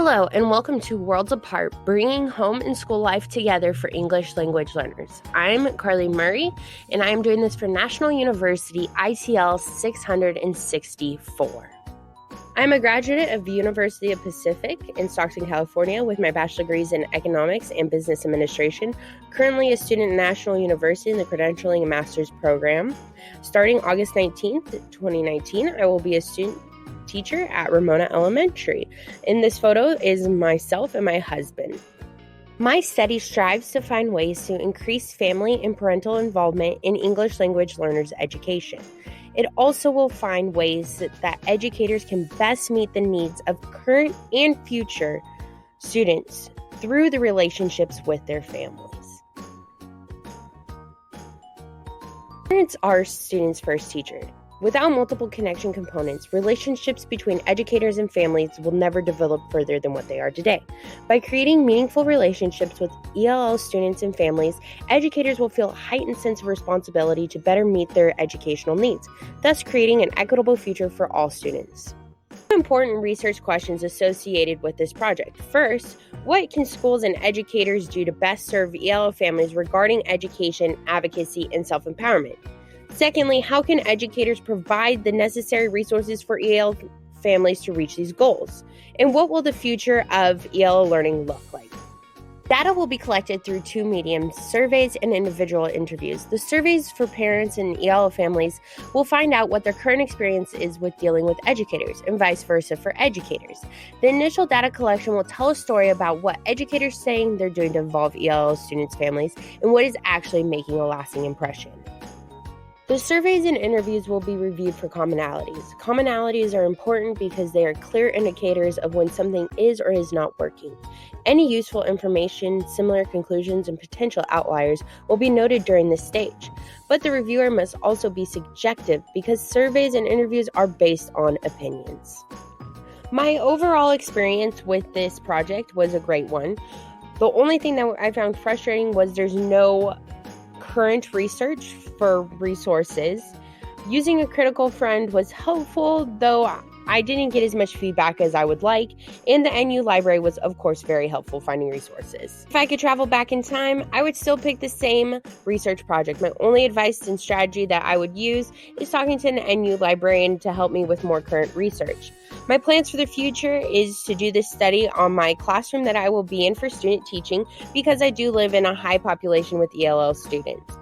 Hello and welcome to Worlds Apart, bringing home and school life together for English language learners. I'm Carly Murray, and I am doing this for National University ITL 664. I'm a graduate of the University of Pacific in Stockton, California, with my bachelor degrees in economics and business administration, currently a student at National University in the credentialing and master's program. Starting August 19th, 2019, I will be a student teacher at Ramona Elementary. In this photo is myself and my husband. My study strives to find ways to increase family and parental involvement in English language learners' education. It also will find ways that educators can best meet the needs of current and future students through the relationships with their families. Parents are students' first teacher. Without multiple connection components, relationships between educators and families will never develop further than what they are today. By creating meaningful relationships with ELL students and families, educators will feel a heightened sense of responsibility to better meet their educational needs, thus creating an equitable future for all students. Two important research questions associated with this project. First, what can schools and educators do to best serve ELL families regarding education, advocacy, and self-empowerment? Secondly, how can educators provide the necessary resources for EL families to reach these goals? And what will the future of EL learning look like? Data will be collected through two mediums, surveys and individual interviews. The surveys for parents and EL families will find out what their current experience is with dealing with educators, and vice versa for educators. The initial data collection will tell a story about what educators saying they're doing to involve EL students' families and what is actually making a lasting impression. The surveys and interviews will be reviewed for commonalities. Commonalities are important because they are clear indicators of when something is or is not working. Any useful information, similar conclusions, and potential outliers will be noted during this stage. But the reviewer must also be subjective because surveys and interviews are based on opinions. My overall experience with this project was a great one. The only thing that I found frustrating was there's no current research for resources. Using a critical friend was helpful, though I didn't get as much feedback as I would like, and the NU library was of course very helpful finding resources. If I could travel back in time, I would still pick the same research project. My only advice and strategy that I would use is talking to an NU librarian to help me with more current research. My plans for the future is to do this study on my classroom that I will be in for student teaching because I do live in a high population with ELL students.